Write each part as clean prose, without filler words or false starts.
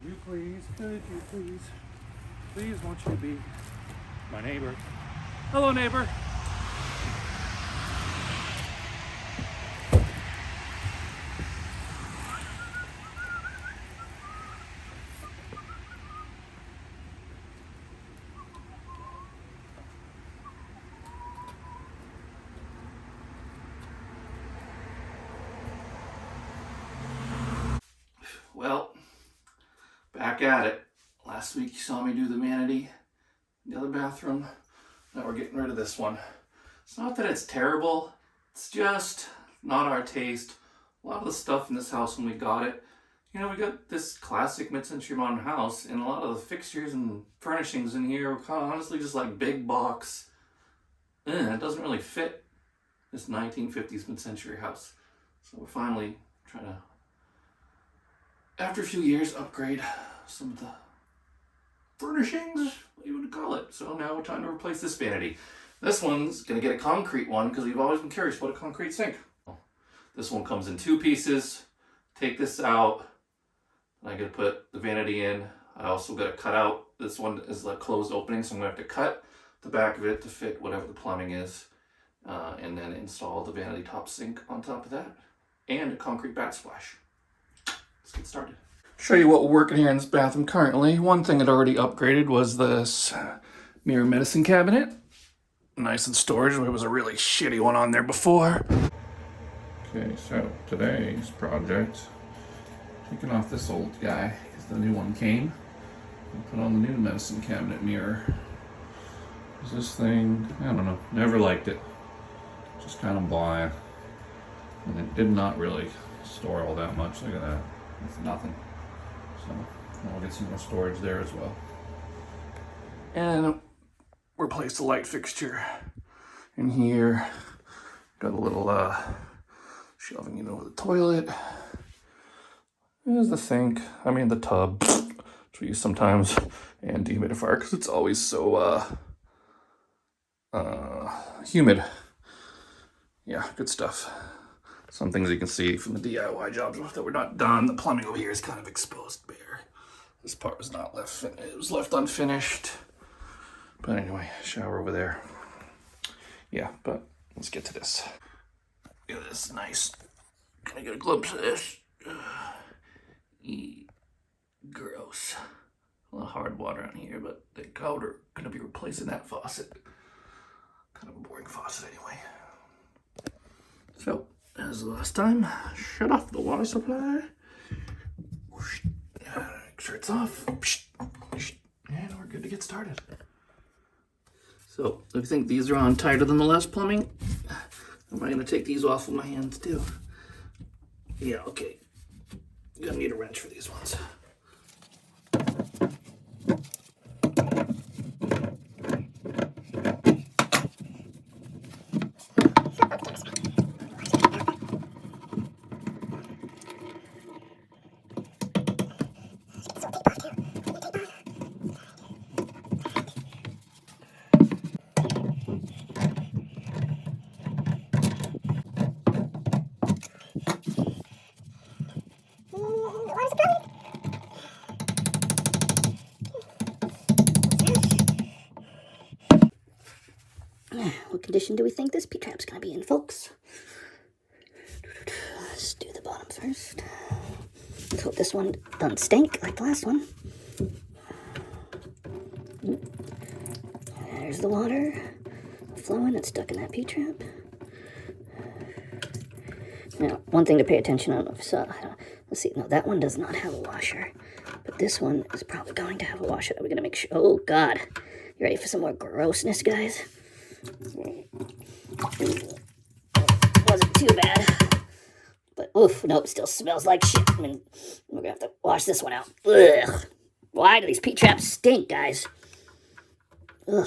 You please, could you please, please won't you be my neighbor? Hello, neighbor. Well, back at it. Last week you saw me do the vanity in the other bathroom. Now we're getting rid of this one. It's not that it's terrible, it's just not our taste. A lot of the stuff in this house when we got it, you know, we got this classic mid-century modern house, and a lot of the fixtures and furnishings in here are kind of honestly just like big box. It doesn't really fit this 1950s mid-century house. So we're finally trying to, after a few years, upgrade some of the furnishings, what do you want to call it. So now we're trying to replace this vanity. This one's going to get a concrete one because we've always been curious about a concrete sink. This one comes in 2 pieces. Take this out. I got to put the vanity in. I also got to cut out. This one is a closed opening, so I'm going to have to cut the back of it to fit whatever the plumbing is. And then install the vanity top sink on top of that. And a concrete backsplash. Let's get started. Show you what we're working here in this bathroom currently. One thing I'd already upgraded was this mirror medicine cabinet. Nice and storage. There was a really shitty one on there before. Okay, so today's project, taking off this old guy because the new one came, and put on the new medicine cabinet mirror. Is this thing, I don't know, never liked it. Just kind of blah. And it did not really store all that much. Look at that. It's nothing. So I'll get some more storage there as well. And replace the light fixture in here. Got a little shelving, you know, the toilet. There's the sink. I mean the tub, which we use sometimes, and dehumidifier because it's always so humid. Yeah, good stuff. Some things you can see from the DIY jobs that were not done. The plumbing over here is kind of exposed bare. This part was not left, it was left unfinished. But anyway, shower over there. Yeah, but let's get to this. Look at this, nice. Can I get a glimpse of this? Gross. A lot of hard water on here, but they are gonna be replacing that faucet. Kind of a boring faucet anyway. So, as the last time, shut off the water supply. Make sure it's off. And we're good to get started. So, if you think these are on tighter than the last plumbing, am I going to take these off with my hands too? Yeah, okay. You're going to need a wrench for these ones. What condition do we think this P-trap's gonna be in, folks? Let's do the bottom first. Let's hope this one doesn't stink like the last one. There's the water flowing. It's stuck in that P-trap. Now, one thing to pay attention on. Let's see. No, that one does not have a washer, but this one is probably going to have a washer. We're gonna make sure. Oh God, you ready for some more grossness, guys? Wasn't too bad, but oof, nope, still smells like shit. I mean, we're gonna have to wash this one out. Ugh. Why do these P-traps stink, guys? Ugh.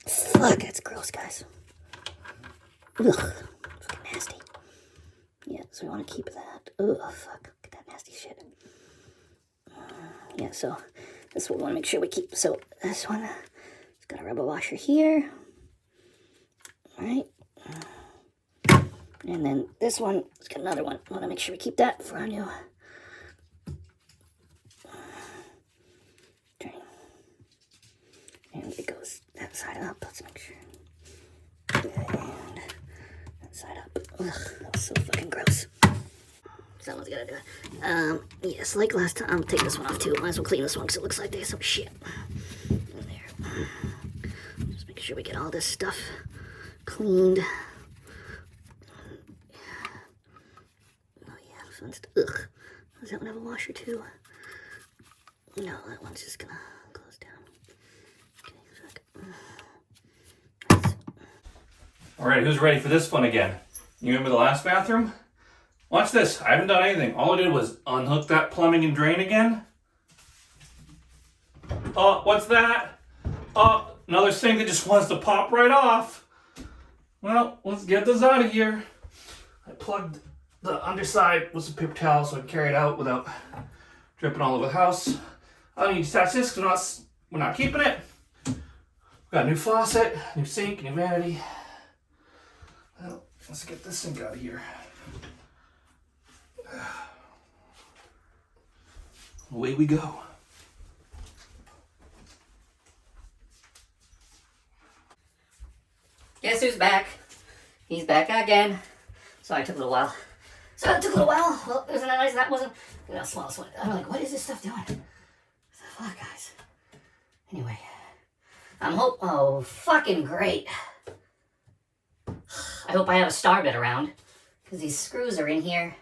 Fuck, that's gross, guys. Ugh, fucking nasty. Yeah, so we want to keep that. Ugh, fuck, look at that nasty shit. Yeah, so this one we want to make sure we keep. So this one. It's got a rubber washer here. All right. And then this one, it's got another one. I want to make sure we keep that for our new And it goes that side up. Let's make sure. And that side up. Ugh, that was so fucking gross. Someone's gotta do it. Yes, like last time, I'll take this one off too. Might as well clean this one because it looks like there's some shit in there. Just making sure we get all this stuff cleaned. Oh yeah, this one's, ugh. Does that one have a washer too? No, that one's just gonna close down. Okay, fuck. All right, who's ready for this fun again? You remember the last bathroom? Watch this. I haven't done anything. All I did was unhook that plumbing and drain again. Oh, what's that? Oh, another sink that just wants to pop right off. Well, let's get this out of here. I plugged the underside with some paper towel so I can carry it out without dripping all over the house. I don't need to touch this because we're not keeping it. We've got a new faucet, new sink, new vanity. Well, let's get this sink out of here. Away we go. Guess who's back? He's back again. Sorry, it took a little while. Well, isn't that nice? That wasn't. The smallest one. I'm like, what is this stuff doing? What the fuck, guys? Anyway, oh, fucking great. I hope I have a star bit around because these screws are in here.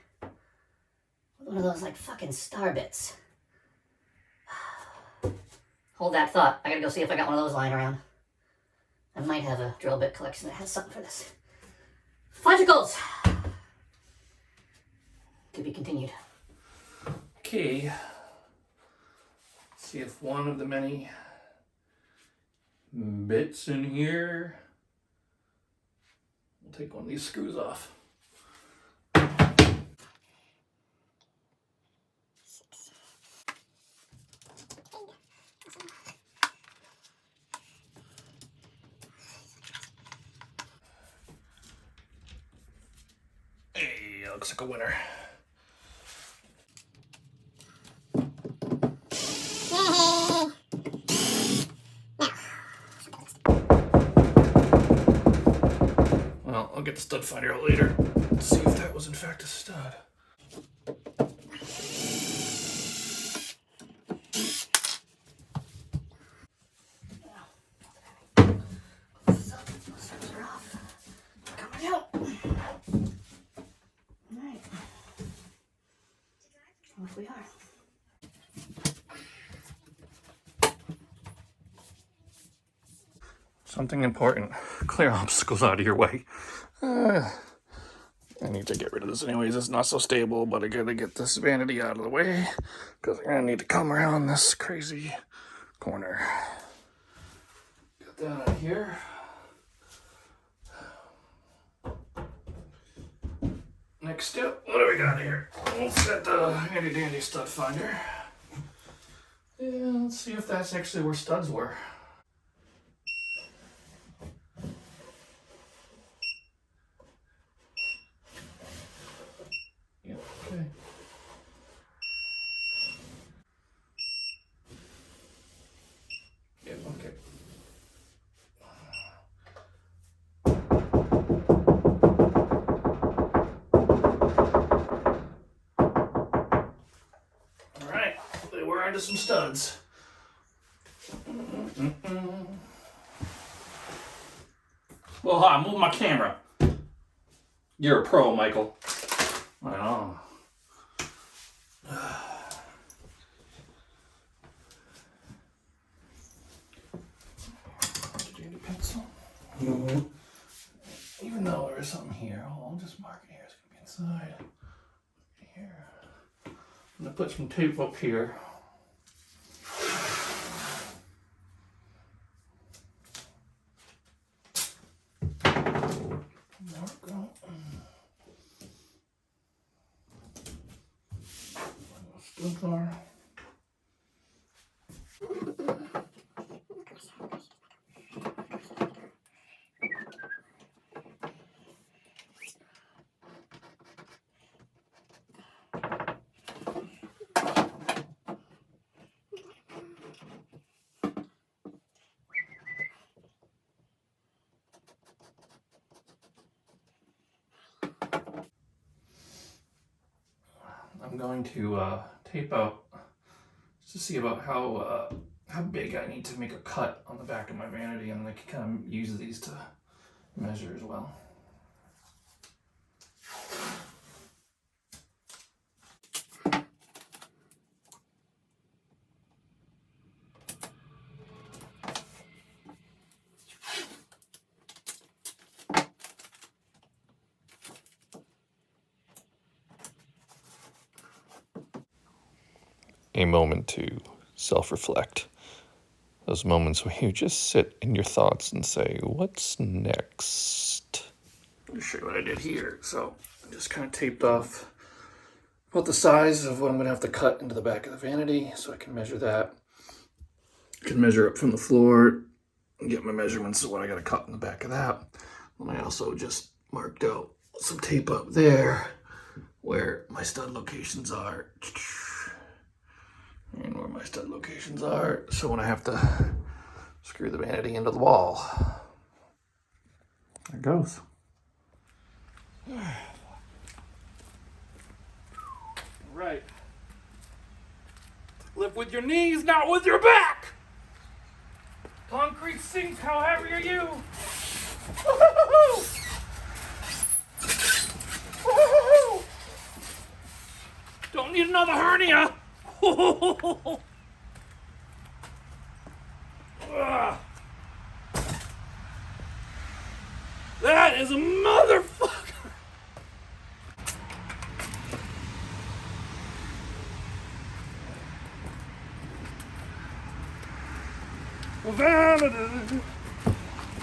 One of those like fucking star bits. Hold that thought. I gotta go see if I got one of those lying around. I might have a drill bit collection that has something for this. Fudgicles! To be continued. Okay. Let's see if one of the many bits in here. We'll take one of these screws off. Hey, looks like a winner. Well, I'll get the stud finder out later. Let's see if that was in fact a stud. Off we are. Something important. Clear obstacles out of your way. I need to get rid of this anyways. It's not so stable, but I gotta get this vanity out of the way because I'm gonna need to come around this crazy corner. Get that out of here. Next step, what do we got here? We'll set the handy dandy stud finder. And let's see if that's actually where studs were. Yeah, okay. Yeah, okay. We're into some studs. Well, hi, move my camera. You're a pro, Michael. I know. Dandy pencil. Even though there is something here, I'll just mark it here. It's gonna be inside. Here. I'm gonna put some tape up here. going to tape out just to see about how big I need to make a cut on the back of my vanity, and I can kind of use these to measure as well. A moment to self-reflect. Those moments where you just sit in your thoughts and say, what's next? I'll just show you what I did here. So I just kind of taped off about the size of what I'm going to have to cut into the back of the vanity so I can measure that. I can measure up from the floor and get my measurements of what I got to cut in the back of that. And I also just marked out some tape up there where my stud locations are. And where my stud locations are, so when I have to screw the vanity into the wall, there it goes. Right. Live with your knees, not with your back. Concrete sink, how heavy are you? Woo-hoo-hoo! Woo-hoo-hoo! Don't need another hernia. That is a motherfucker. Vanity.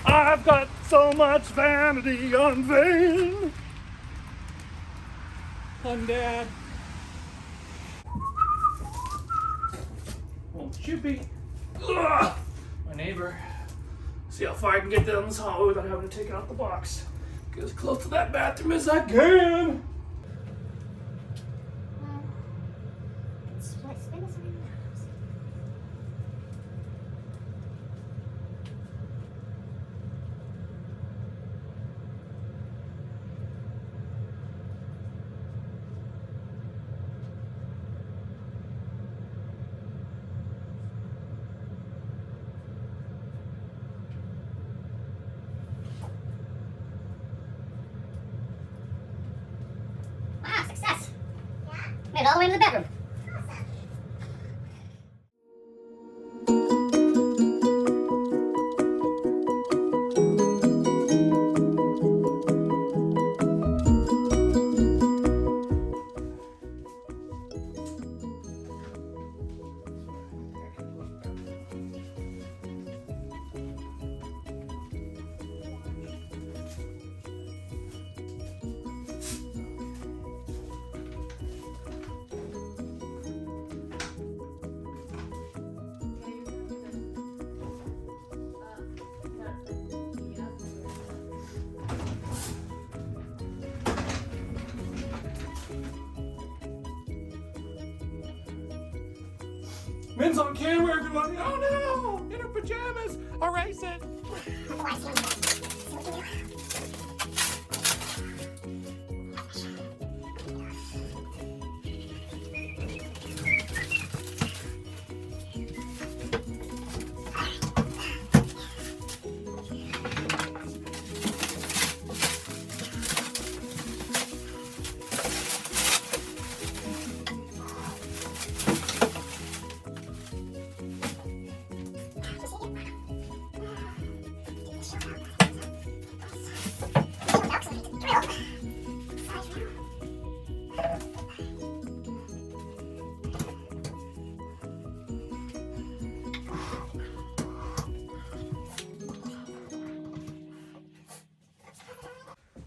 I've got so much vanity on vain. On Dad. Won't you be my neighbor? See how far I can get down this hallway without having to take out the box. Get as close to that bathroom as I can. Wow, success. Yeah. Made it all the way to the bedroom. Men's on camera, everybody. Oh no! In her pajamas. Erase it.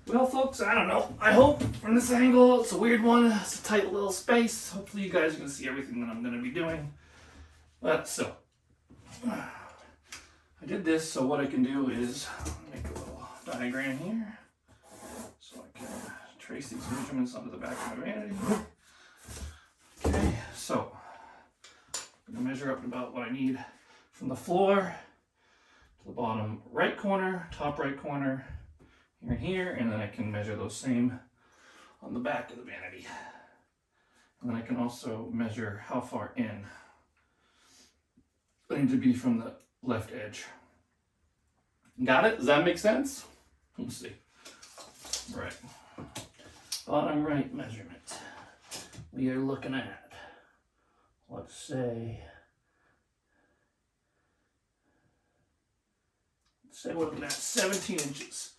Well, folks, I don't know. I hope from this angle, it's a weird one. It's a tight little space. Hopefully you guys can see everything that I'm going to be doing. But, so, I did this, so what I can do is make a little diagram here. So I can trace these measurements onto the back of my vanity. Okay, so, I'm going to measure up about what I need from the floor to the bottom right corner, top right corner, here and here, and then I can measure those same on the back of the vanity. And then I can also measure how far in I need to be from the left edge. Got it? Does that make sense? Let's see. Right. Bottom right measurement. We are looking at, let's say we're looking at 17 inches.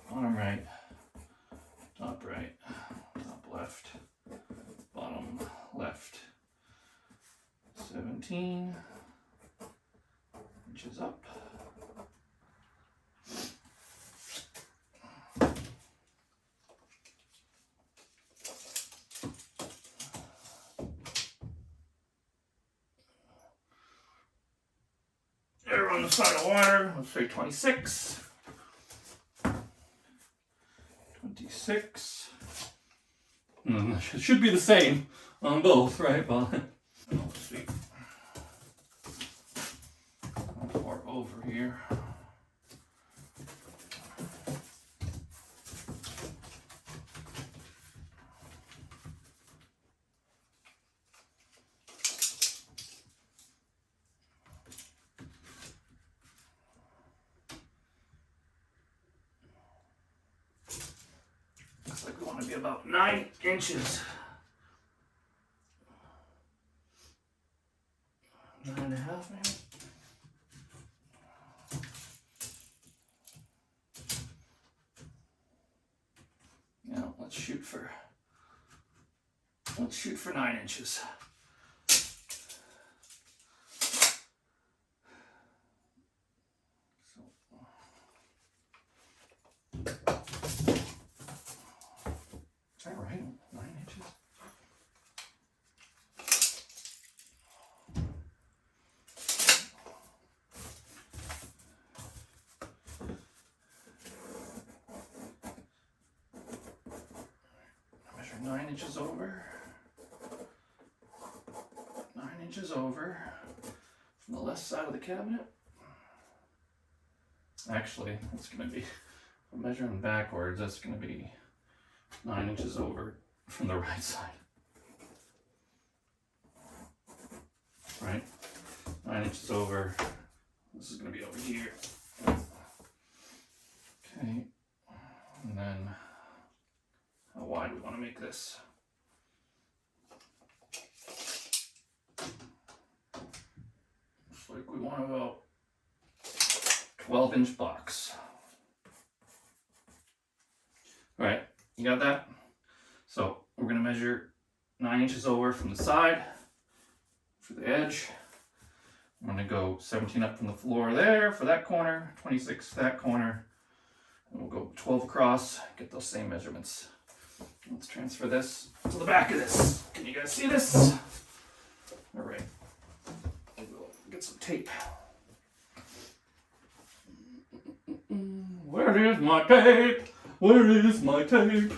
Bottom right, top left, bottom left. 17 inches up. There on the side of water, let's say 26. 26. It should be the same on both, right? Well, let's see. How far over here? Looks like we want to be about 9 inches. 9.5 maybe? Yeah, let's shoot for 9 inches. Is that right? 9 inches? Measure 9 inches over. 9 inches over from the left side of the cabinet. Actually, it's going to be, if I'm measuring backwards, that's going to be 9 inches over from the right side. Right? 9 inches over. This is going to be over here. Okay. And then, how wide do we want to make this? Looks like we want about 12-inch box. All right, you got that? So we're going to measure 9 inches over from the side for the edge. I'm going to go 17 up from the floor there for that corner, 26 for that corner, and we'll go 12 across, get those same measurements. Let's transfer this to the back of this. Can you guys see this? All right, we'll get some tape. Where is my tape? Where is my tape?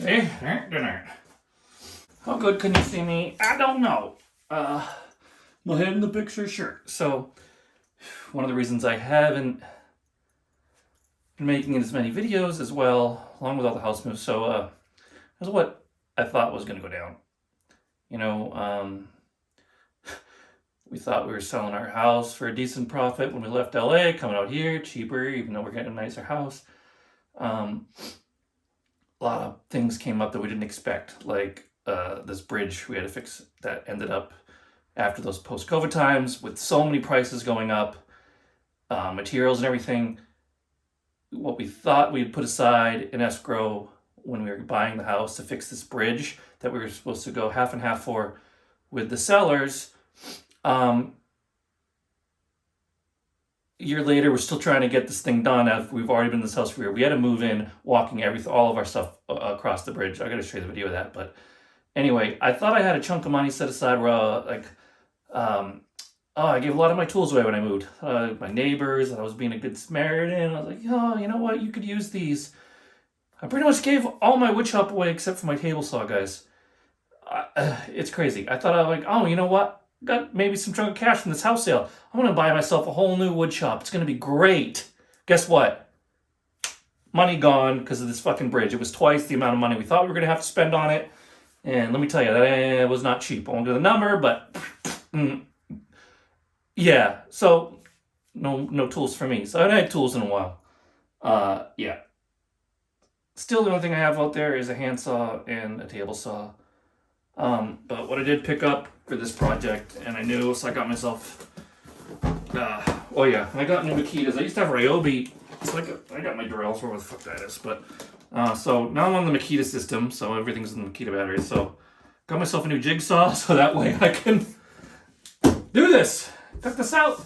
Hey, how good can you see me? I don't know. My head in the picture, sure. So, one of the reasons I haven't been making as many videos as well, along with all the house moves, so, is what I thought was going to go down. You know, we thought we were selling our house for a decent profit when we left LA, coming out here, cheaper, even though we're getting a nicer house. A lot of things came up that we didn't expect, like this bridge we had to fix that ended up after those post-COVID times with so many prices going up, materials and everything. What we thought we'd put aside in escrow when we were buying the house to fix this bridge that we were supposed to go half and half for with the sellers, a year later, we're still trying to get this thing done. After we've already been in this house for a year. We had to move in, walking all of our stuff across the bridge. I got to show you the video of that. But anyway, I thought I had a chunk of money set aside where, I gave a lot of my tools away when I moved. My neighbors, I was being a good Samaritan. I was like, oh, you know what? You could use these. I pretty much gave all my wood shop away except for my table saw, guys. It's crazy. I thought I was like, oh, you know what? Got maybe some chunk of cash from this house sale. I'm going to buy myself a whole new wood shop. It's going to be great. Guess what? Money gone because of this fucking bridge. It was twice the amount of money we thought we were going to have to spend on it. And let me tell you, that was not cheap. I won't do the number, but yeah. So no tools for me. So I haven't had tools in a while. Yeah. Still, the only thing I have out there is a handsaw and a table saw. But what I did pick up for this project, and I knew, so I got myself, I got new Makitas. I used to have Ryobi, so I got my drills, where the fuck that is, but, so now I'm on the Makita system, so everything's in the Makita battery, so got myself a new jigsaw, so that way I can do this, cut this out.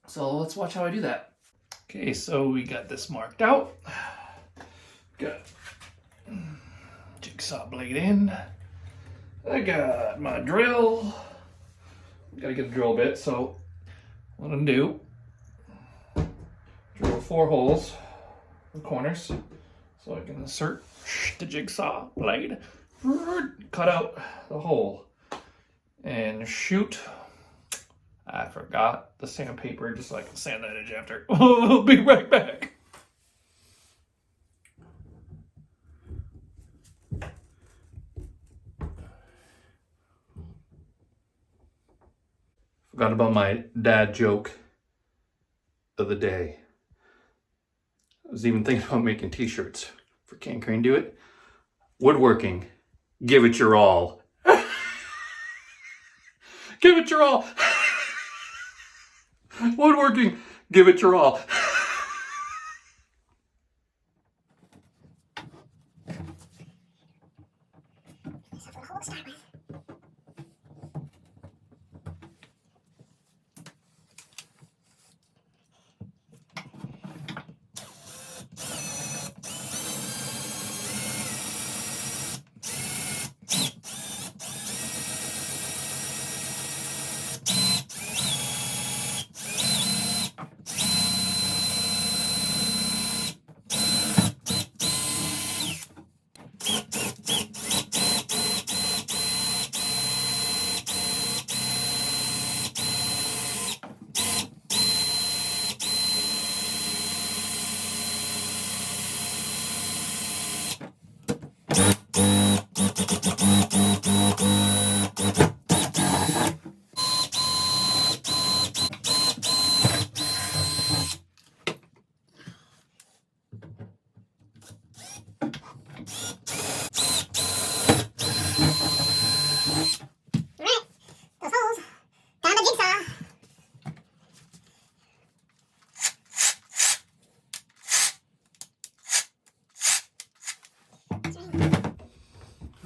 So let's watch how I do that. Okay, so we got this marked out. Got jigsaw blade in. I got my drill. Gotta get a drill bit, so what I'm gonna do, drill 4 holes in the corners so I can insert the jigsaw blade, cut out the hole, and shoot. I forgot the sandpaper, just so I can sand that edge after. I'll be right back. Forgot about my dad joke of the day. I was even thinking about making t-shirts for Can Crane Do It. Woodworking, give it your all. Give it your all. Woodworking, give it your all.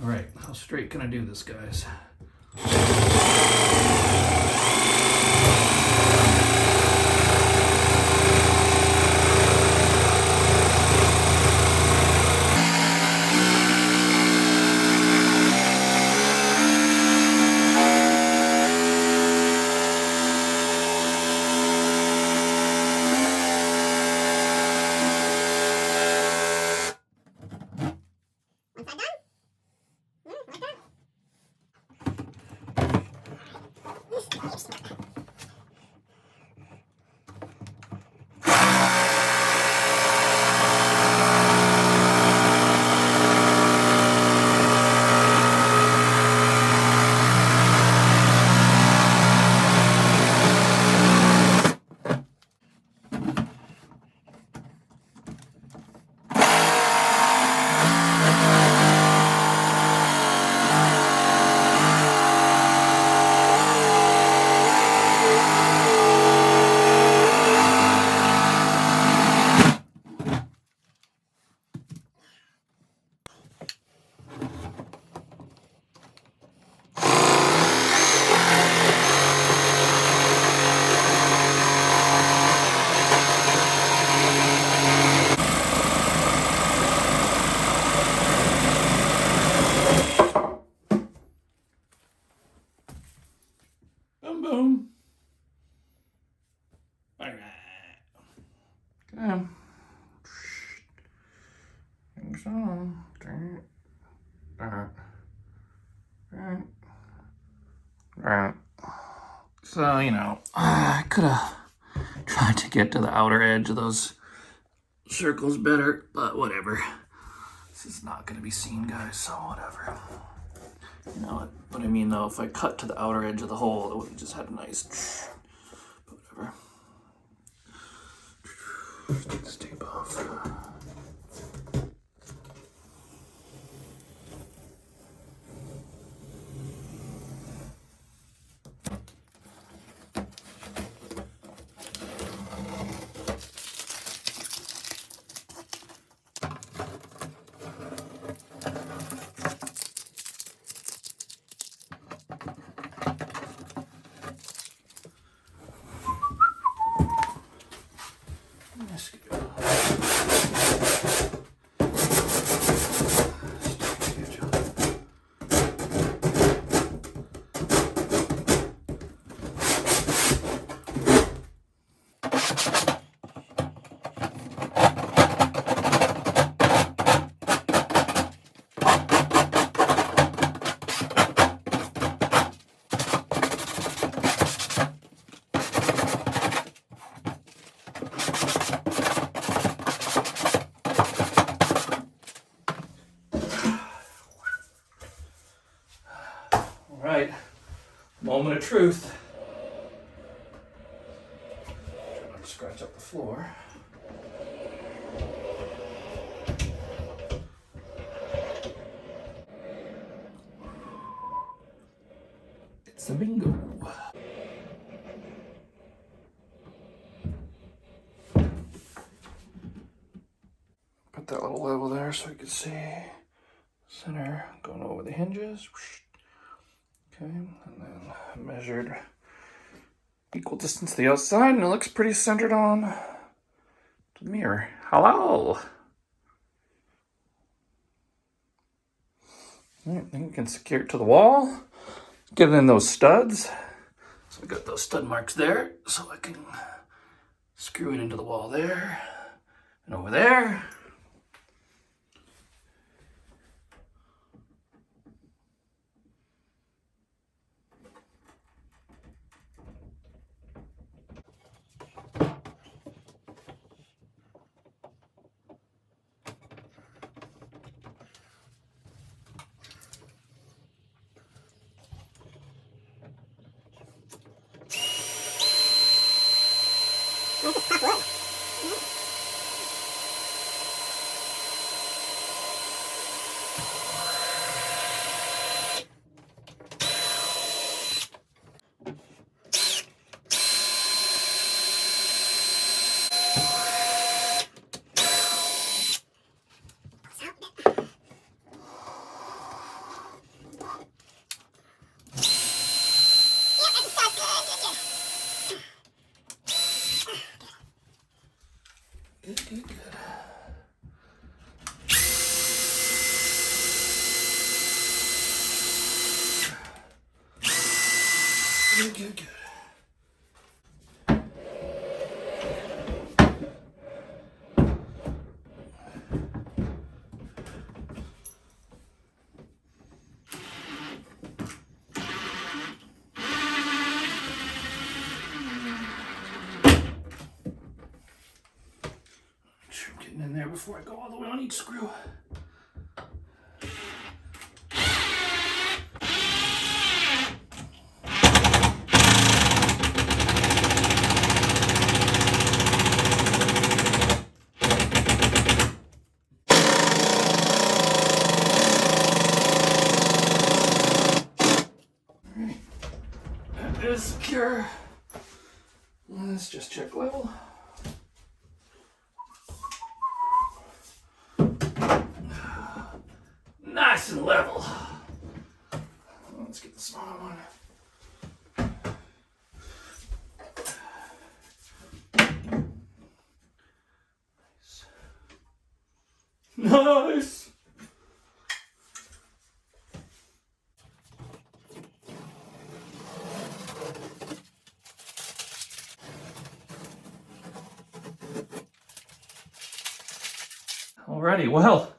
All right, how straight can I do this, guys? Boom, boom. All right. Okay. Things on. Right. So, you know, I could have tried to get to the outer edge of those circles better, but whatever. This is not going to be seen, guys, so whatever. You know what I mean, though? If I cut to the outer edge of the hole, it would have just had a nice... But whatever. Take this tape off. All right, moment of truth. Try not to scratch up the floor. It's a bingo. Put that little level there so we can see center going over the hinges. Okay, and then measured equal distance to the outside, and it looks pretty centered on the mirror. Hello! All right, then we can secure it to the wall. Get it in those studs. So we got those stud marks there, so I can screw it into the wall there and over there. Good, good, good. Good, good, good. before I go all the way on each screw. That is secure. Let's just check level. Nice and level. Let's get the smaller one. Nice. Alrighty, well,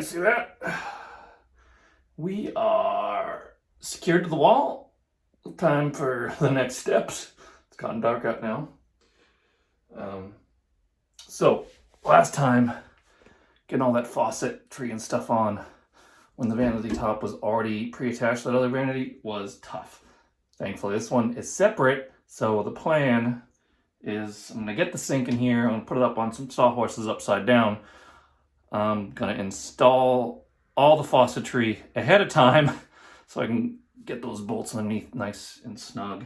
see that? We are secured to the wall. Time for the next steps. It's gotten dark out now. So, last time, getting all that faucet tree and stuff on when the vanity top was already pre-attached to that other vanity was tough. Thankfully, this one is separate, so the plan is I'm gonna get the sink in here, I'm gonna put it up on some sawhorses upside down. I'm gonna install all the faucetry ahead of time so I can get those bolts underneath nice and snug.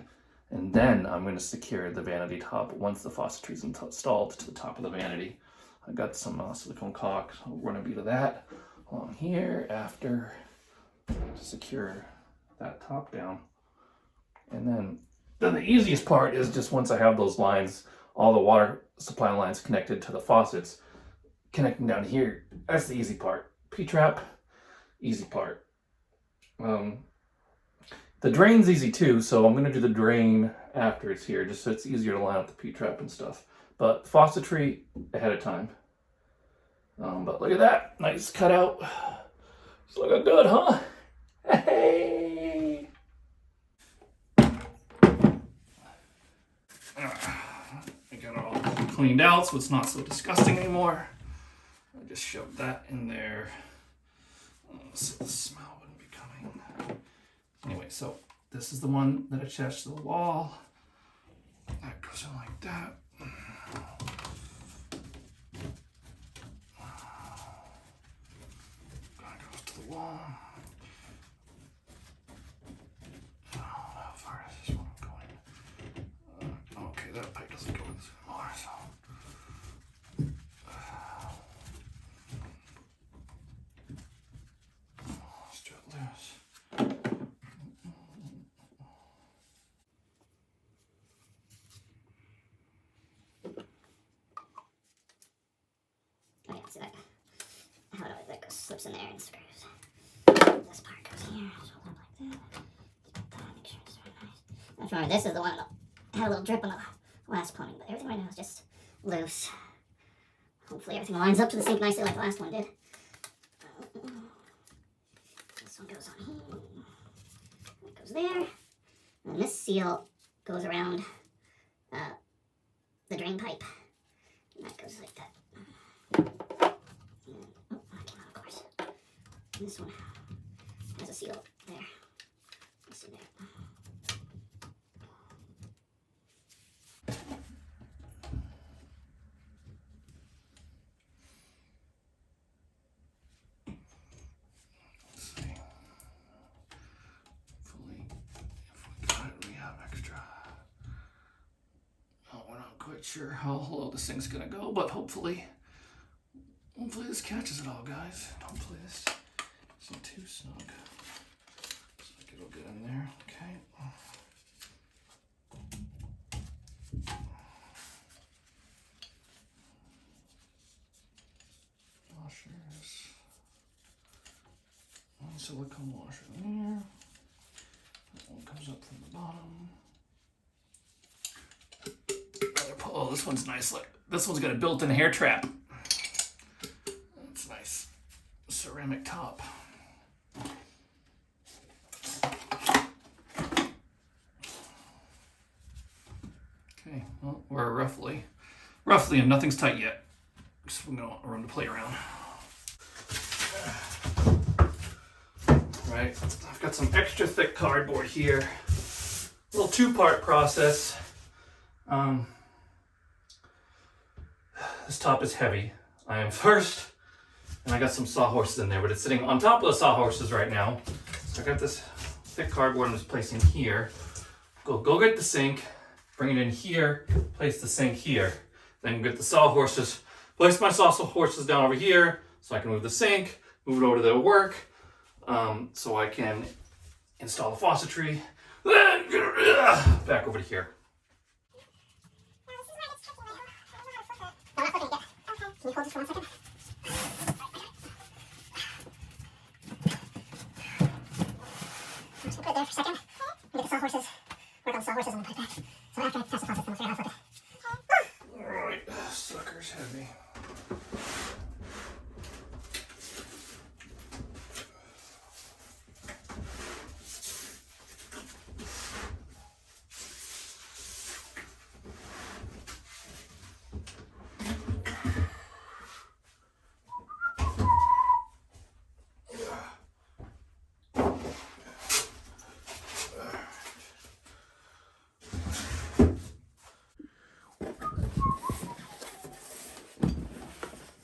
And then I'm gonna secure the vanity top once the faucetry is installed to the top of the vanity. I got some silicone caulk, so I'll run a bead of that along here after to secure that top down. And then the easiest part is just once I have those lines, all the water supply lines connected to the faucets, connecting down here, that's the easy part. P-trap, easy part. The drain's easy too, so I'm going to do the drain after it's here, just so it's easier to line up the P-trap and stuff. But faucetry ahead of time. But look at that, nice cutout. It's looking good, huh? Hey! I got it all cleaned out so it's not so disgusting anymore. I just shoved that in there so the smell wouldn't be coming. Anyway, so this is the one that attached to the wall. That goes in like that. That goes to the wall. I don't know how far is this one going. Okay, that pipe doesn't go in this anymore, so. Let's do it loose. Oh yeah, see that? How do I, that goes, slips in there and screws. This part goes here, so hold up like that. Make sure it's really nice. Now remember, this is the one that had a little drip on the last plumbing, but everything right now is just loose. Hopefully everything lines up to the sink nicely like the last one did. This one goes on here. It goes there. And this seal goes around the drain pipe. And that goes like that. And, oh, that came out, of course. And this one has a seal there. Let's see there. Let's see. Hopefully, if we got it, we have extra. Oh, we're not quite sure how low this thing's gonna go, but hopefully this catches it all, guys. Hopefully this isn't too snug. Looks like it'll get in there. Okay. Washers. One silicone washer there. That one comes up from the bottom. Oh, this one's nice. Look, this one's got a built-in hair trap. That's nice. Ceramic top. Okay, well, we're roughly, and nothing's tight yet. Just no room to play around. Right, I've got some extra thick cardboard here. Little two-part process. This top is heavy. I am first, and I got some sawhorses in there, but it's sitting on top of the sawhorses right now. So I got this thick cardboard I'm just placing here. Go get the sink, bring it in here, place the sink here. Then get the sawhorses, place my sawhorses down over here so I can move the sink, move it over to the work, so I can install the faucetry. Then back over to here. Can you hold this for 1 second? I'm just gonna put it there for a second. Get the sawhorses. Work on the sawhorses and then put it back. So after I test the faucets, then we'll figure out how to flip it. Alright, sucker's heavy.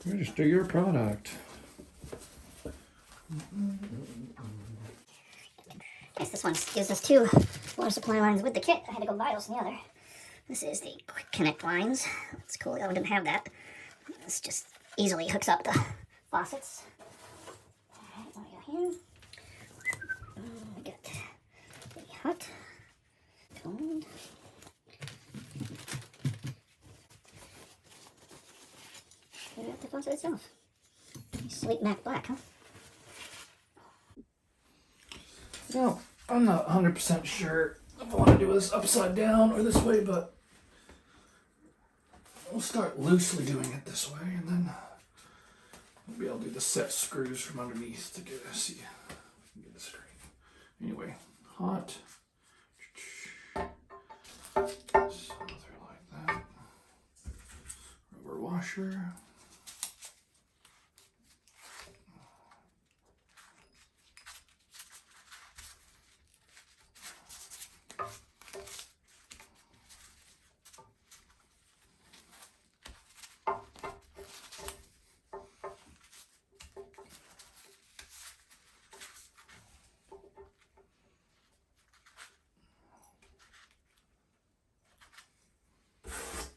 Register your product. Guess this one gives us 2 water supply lines with the kit. I had to go buy those in the other. This is the quick connect lines. That's cool. The other one didn't have that. This just easily hooks up the faucets. Alright, what do we got here? We got the hot, cold. We got the faucet itself. Sleek matte black, huh? No, I'm not 100% sure if I want to do this upside down or this way, but we'll start loosely doing it this way, and then maybe I'll do the set screws from underneath to get it straight. Anyway, hot. Something like that. Rubber washer.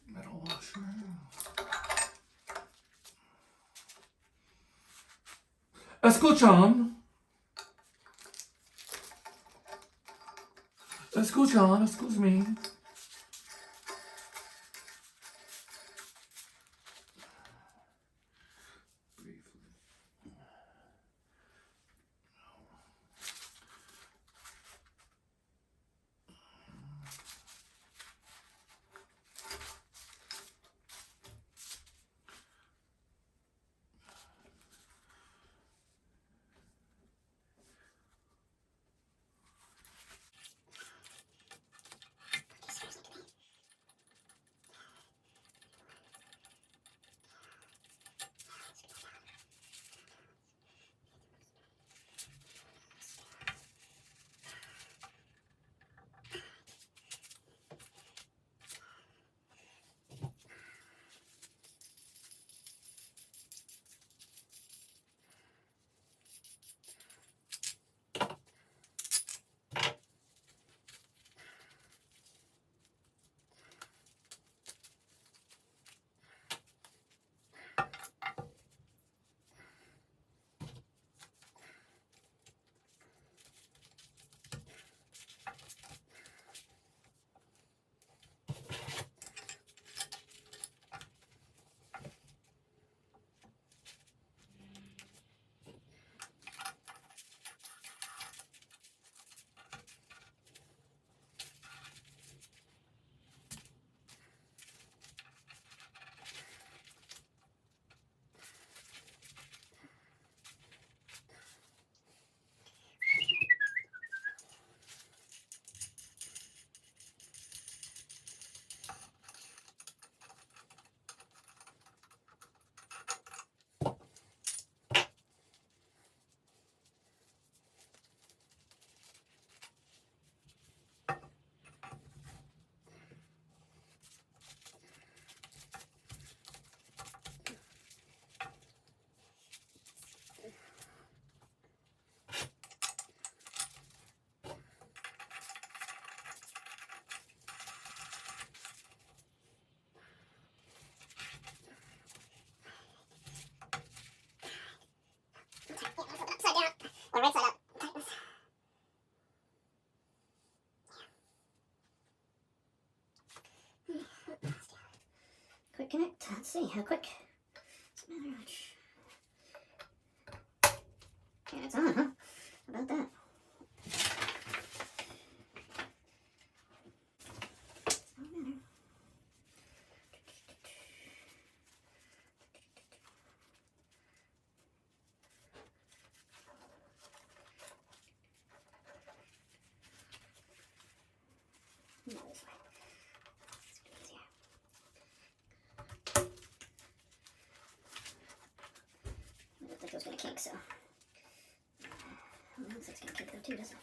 Metal washer. Escuchan. Escuchan, excuse me. see how quick. Doesn't matter much. And it's on, huh? How about that? No, this way. It's easier. It looked like it was going to kink, so. It looks like it's going to kink though too, doesn't it?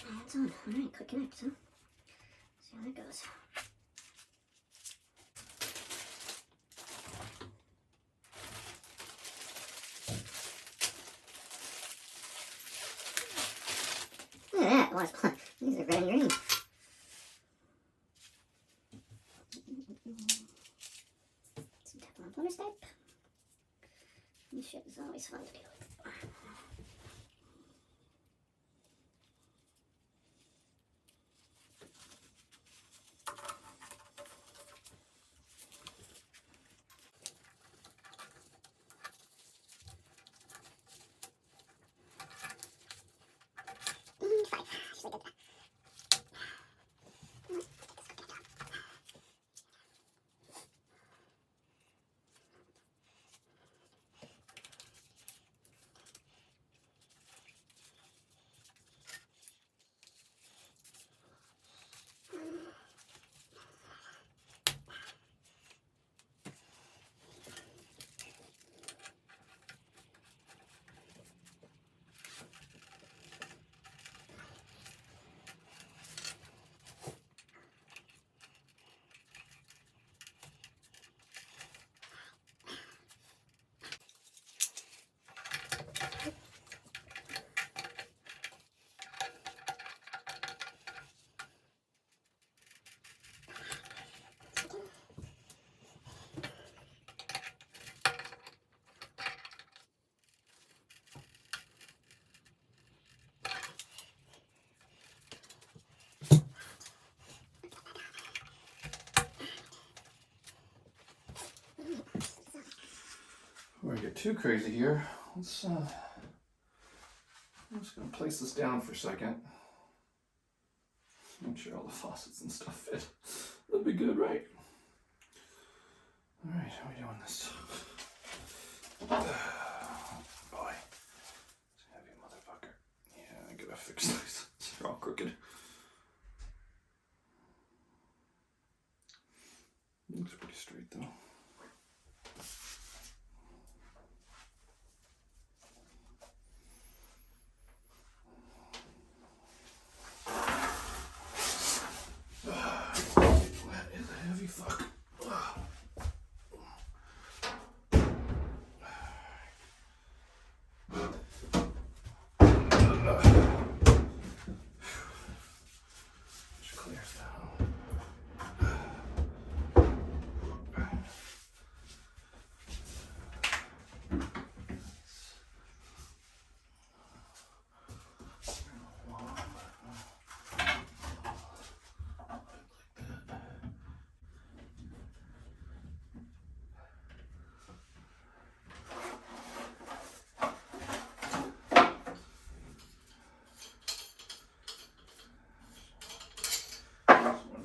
And it's on. Alright, quick connect, huh? See how that goes. Look at that, water's plumb. These are red and green. Some Teflon plumber's tape. This shit is always fun to deal with. Before I get too crazy here, I'm just gonna place this down for a second. Make sure all the faucets and stuff fit. That'll be good, right? All right, how are we doing this? Boy, it's a heavy motherfucker. Yeah, I gotta fix these. They're all crooked. Looks pretty straight though. That is a heavy fuck. Which clears that.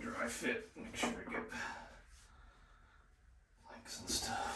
Dry fit, make sure I get links and stuff.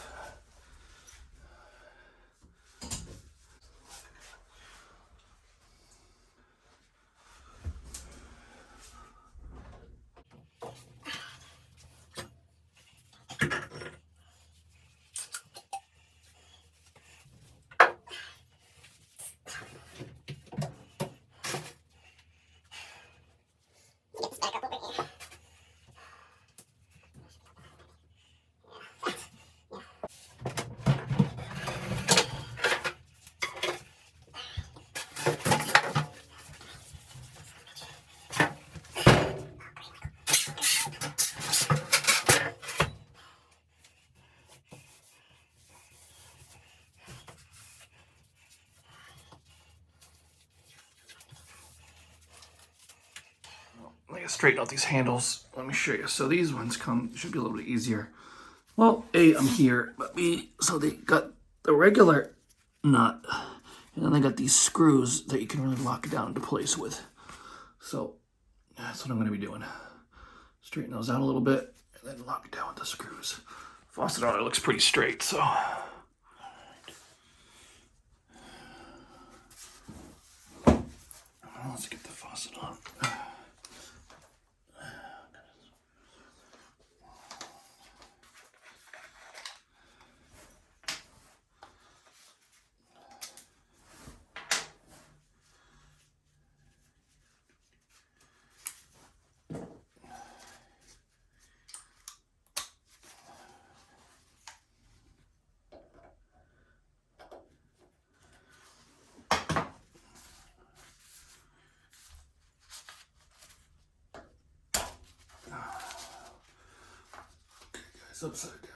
straighten out these handles. Let me show you. So these ones should be a little bit easier. Well, A, I'm here, but B, so they got the regular nut, and then they got these screws that you can really lock it down into place with. So that's what I'm going to be doing. Straighten those out a little bit, and then lock it down with the screws. Faucet already looks pretty straight, so. Let's get the faucet on. It's upside down.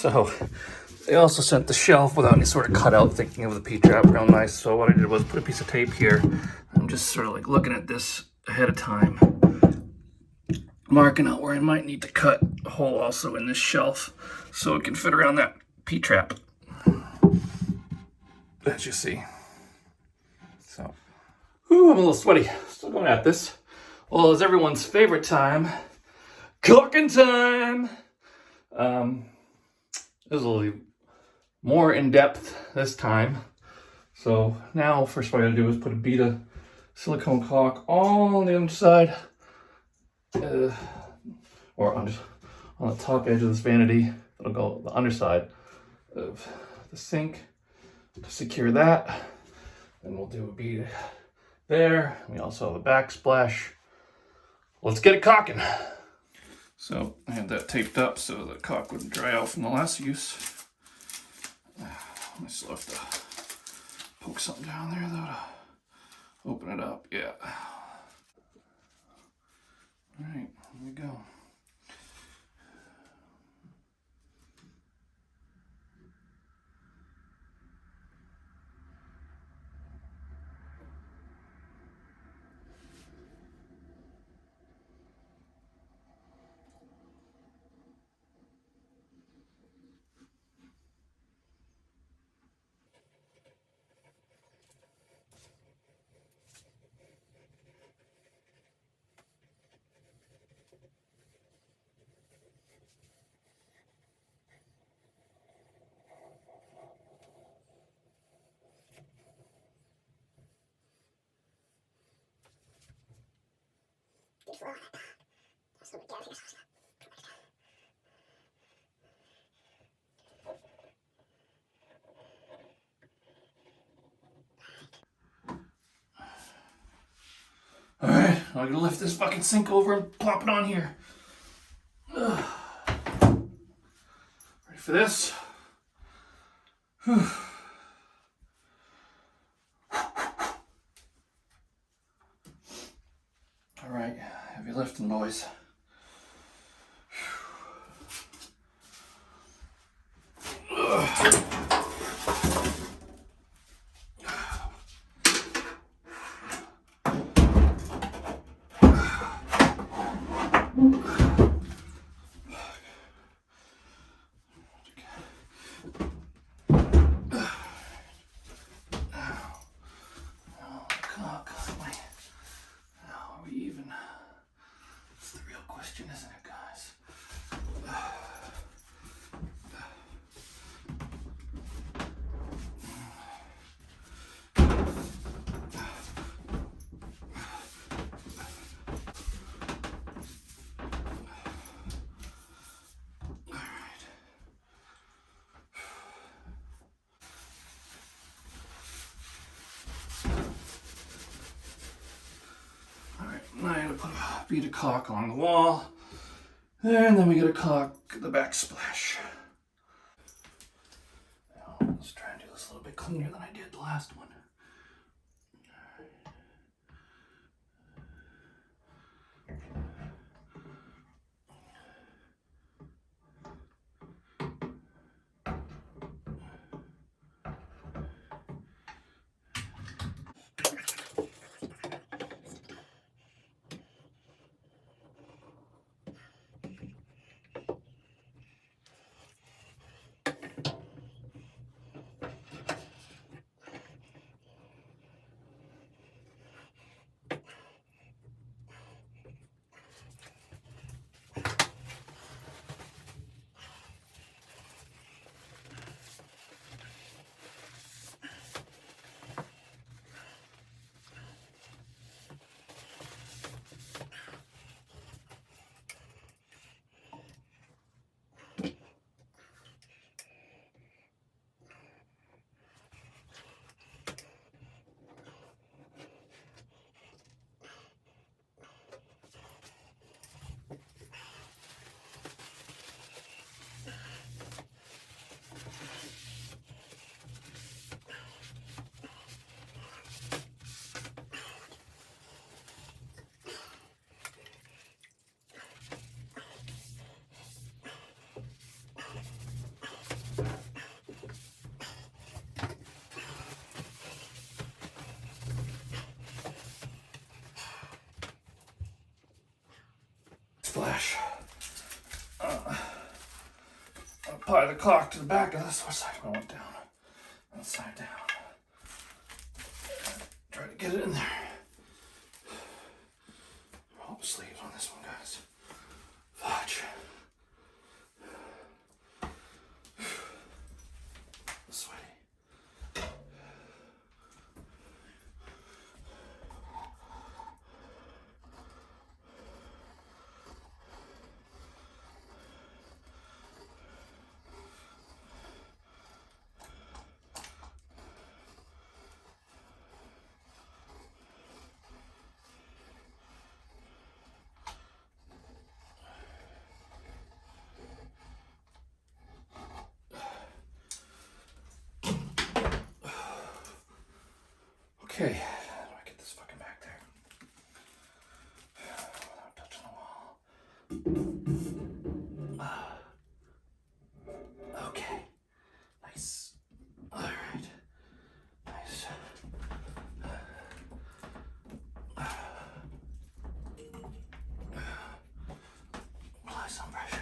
So they also sent the shelf without any sort of cutout, thinking of the P-trap real nice. So what I did was put a piece of tape here. I'm just sort of like looking at this ahead of time, marking out where I might need to cut a hole also in this shelf so it can fit around that P-trap, as you see. So, whew, I'm a little sweaty. Still going at this. Well, it's everyone's favorite time, cooking time. This is a little more in depth this time. So now first what I gotta do is put a bead of silicone caulk all on the underside, or on the top edge of this vanity. It'll go the underside of the sink to secure that. Then we'll do a bead there. We also have a backsplash. Let's get it caulking. So I had that taped up so the caulk wouldn't dry out from the last use. I still have to poke something down there though to open it up. Yeah. All right, here we go. Alright, I'm gonna lift this fucking sink over and plop it on here. Ugh. Ready for this? Whew. Alright, heavy lifting, boys. Ugh. Isn't it, guys? Alright, now I'm gonna put a bead of caulk on the wall. And then we gotta caulk the backsplash. Now, let's try and do this a little bit cleaner than I did the last one. Splash. Apply the caulk to the back of this. What side do I want down? That side down. Try to get it in there. Roll the sleeves on this one, guys. Fudge. Okay, how do I get this fucking back there? Without touching the wall. Okay, nice. All right, nice. Apply some pressure.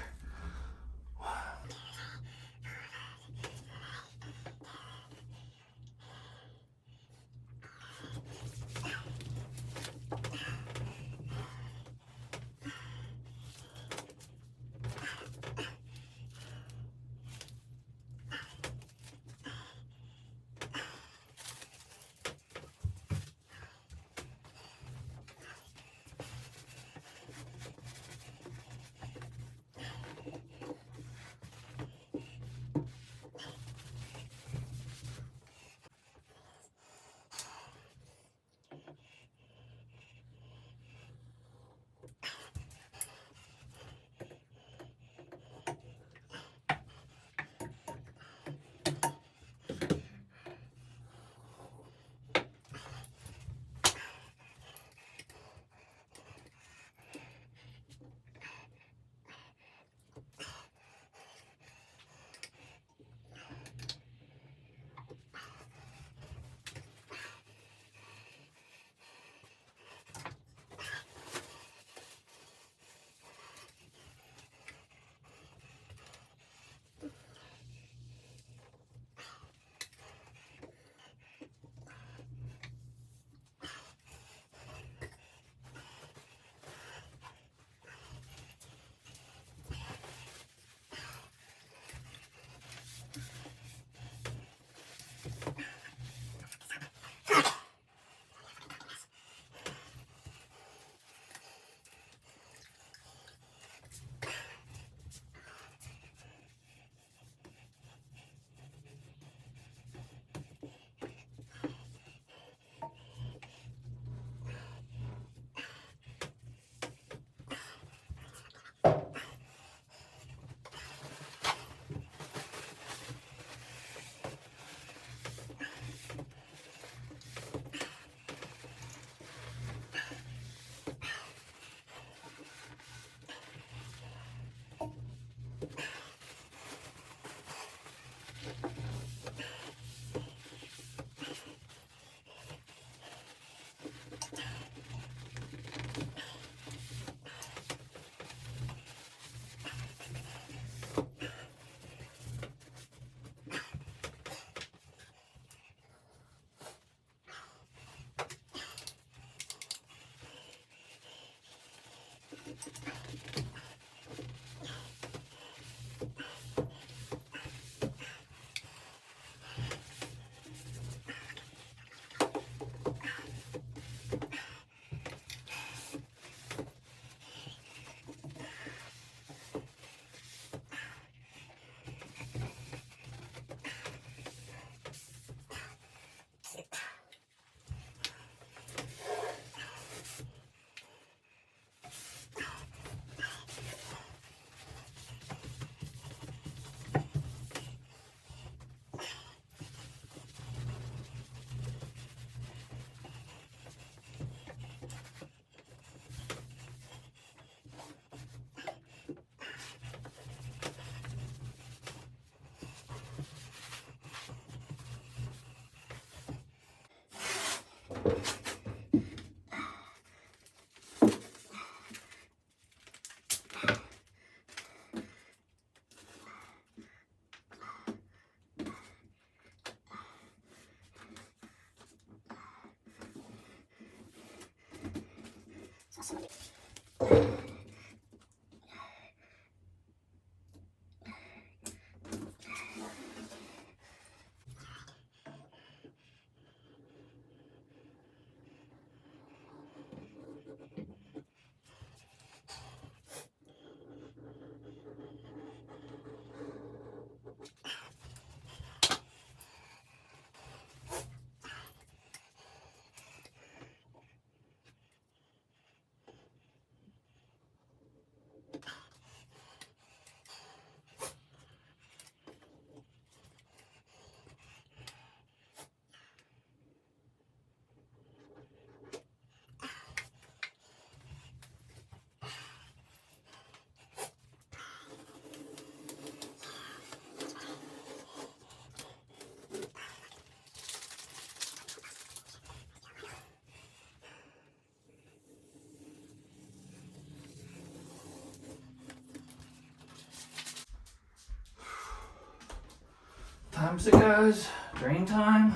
time's it, guys? Drain time?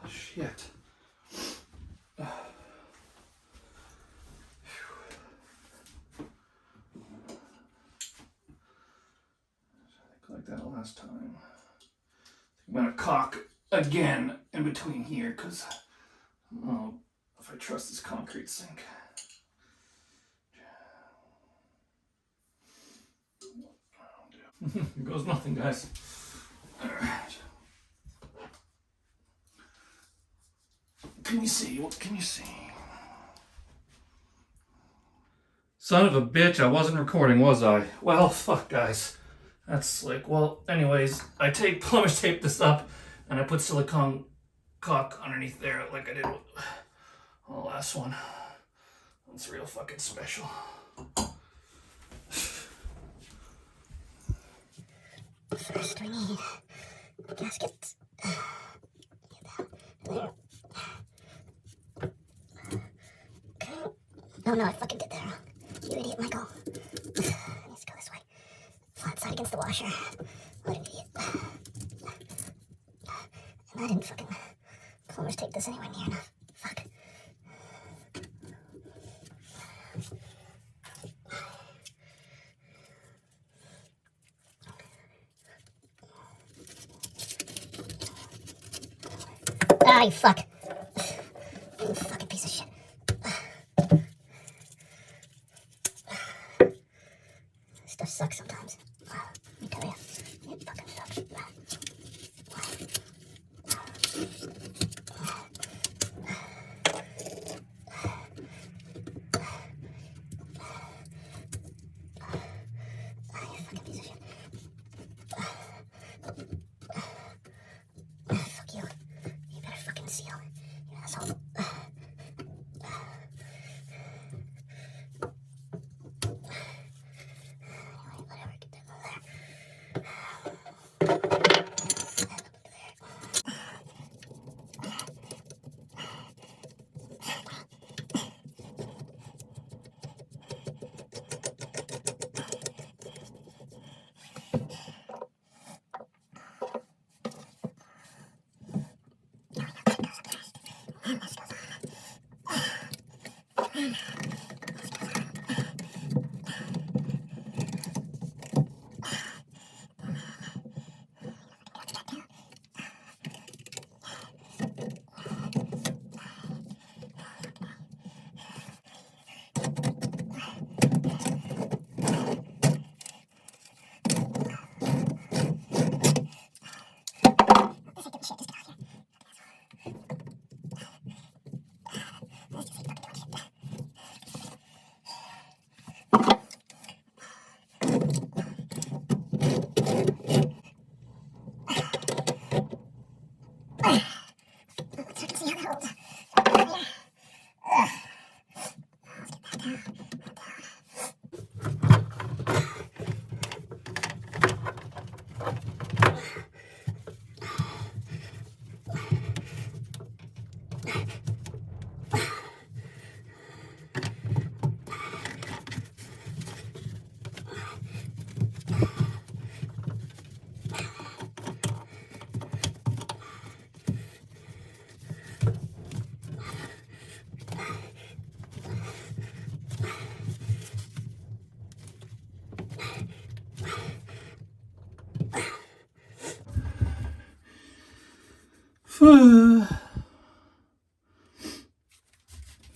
Shit. Like that last time. I'm gonna caulk again in between here because I don't know if I trust this concrete sink. Here goes nothing, guys. Alright. Can you see? What can you see? Son of a bitch, I wasn't recording, was I? Well, fuck, guys. That's slick. Well, anyways, I plumber's tape this up and I put silicone caulk underneath there like I did with the last one. That's real fucking special. First we need the gaskets. There. Okay. Oh no, I fucking did that wrong. You idiot, Michael. Let's go this way. Flat side against the washer. What an idiot. And I didn't fucking plumbers take this anywhere near enough. Fuck. Ah, you fuck. You fucking piece of shit. This stuff sucks sometimes. Let me tell you. It fucking sucks. Ah, you fucking piece of shit. Fuck you. You better fucking seal. You asshole. Whatever, get that over there.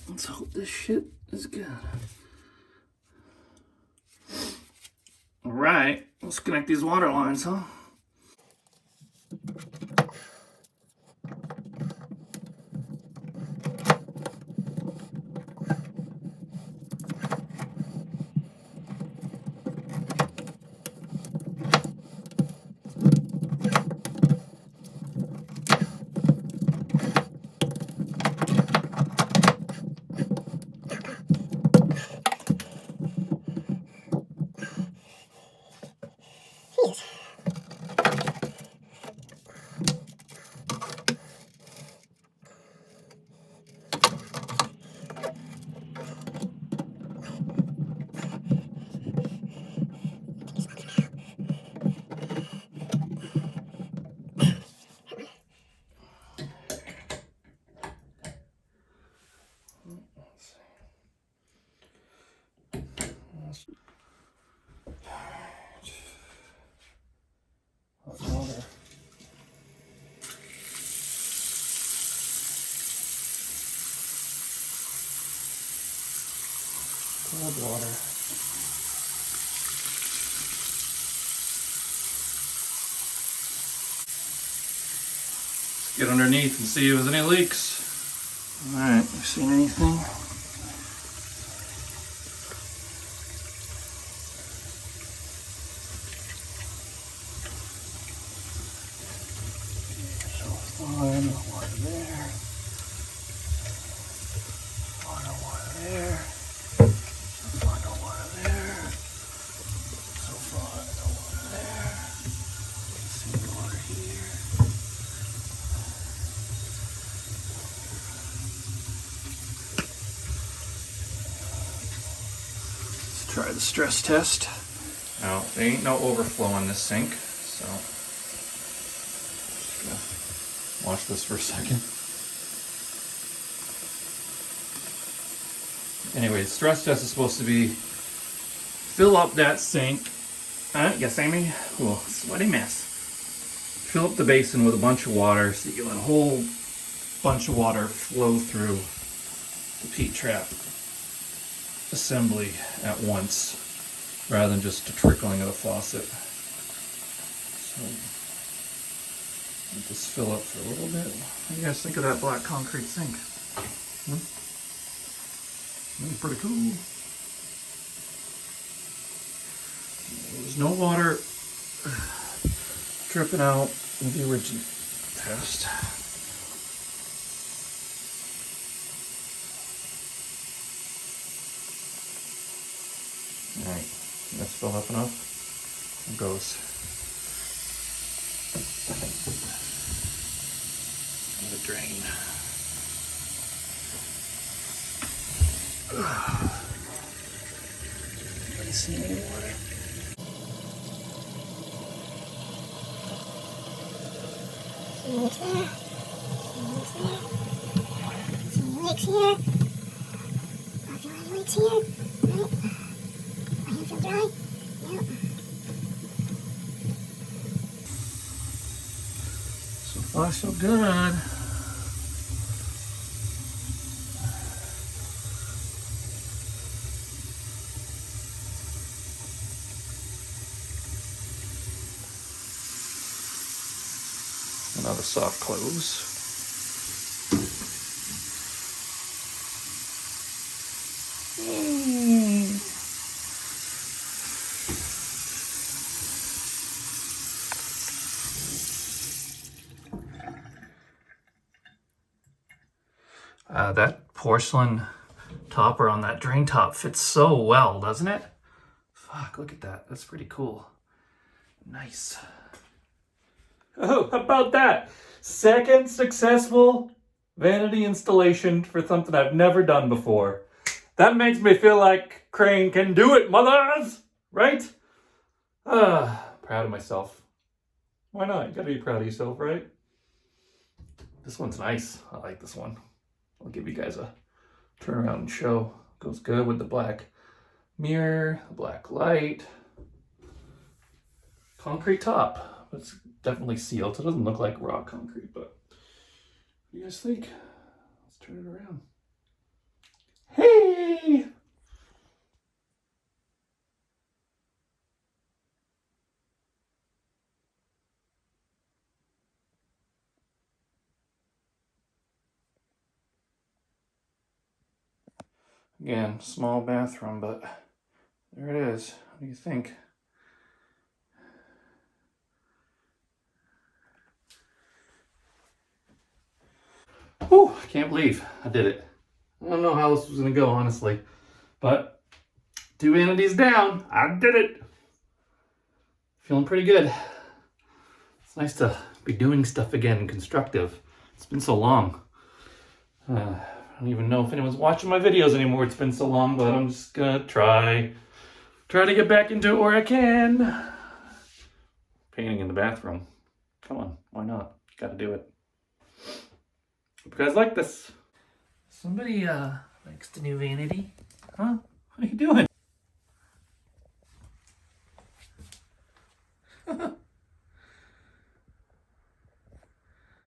Let's hope this shit is good. Alright, let's connect these water lines, huh? Jeez. Hot water. Cold water. Let's get underneath and see if there's any leaks. Alright, you seen anything? So fine, water there. Water there. So far, no water there. So far, no water there. See the water here. Let's try the stress test. Now, there ain't no overflow on this sink, so just gonna watch this for a second. Anyway, the stress test is supposed to be fill up that sink. Yes, Amy? Oh, sweaty mess. Fill up the basin with a bunch of water so you let a whole bunch of water flow through the P trap assembly at once rather than just a trickling of the faucet. So let this fill up for a little bit. What do you guys think of that black concrete sink? Pretty cool. There's no water dripping out in the original test. Alright, that's filled up enough. It goes. And the drain. Anybody see any water? Some leaks there. Some leaks here. I feel any leaks here. Nope. My hands feel dry. Yep. So far, so good. Another soft close. That porcelain topper on that drain top fits so well, doesn't it? Fuck, look at that. That's pretty cool. Nice. Oh, how about that? Second successful vanity installation for something I've never done before. That makes me feel like Crane can do it, mothers! Right? Proud of myself. Why not? You gotta be proud of yourself, right? This one's nice. I like this one. I'll give you guys a turn around and show. Goes good with the black mirror, the black light. Concrete top. It's definitely sealed, so it doesn't look like raw concrete, but what do you guys think? Let's turn it around. Hey! Again, small bathroom, but there it is. What do you think? Whew, I can't believe I did it. I don't know how this was going to go, honestly. But 2 vanities down. I did it. Feeling pretty good. It's nice to be doing stuff again, constructive. It's been so long. I don't even know if anyone's watching my videos anymore. It's been so long, but I'm just going to try to get back into it where I can. Painting in the bathroom. Come on, why not? Got to do it. Hope you guys like this. Somebody likes the new vanity. Huh? What are you doing?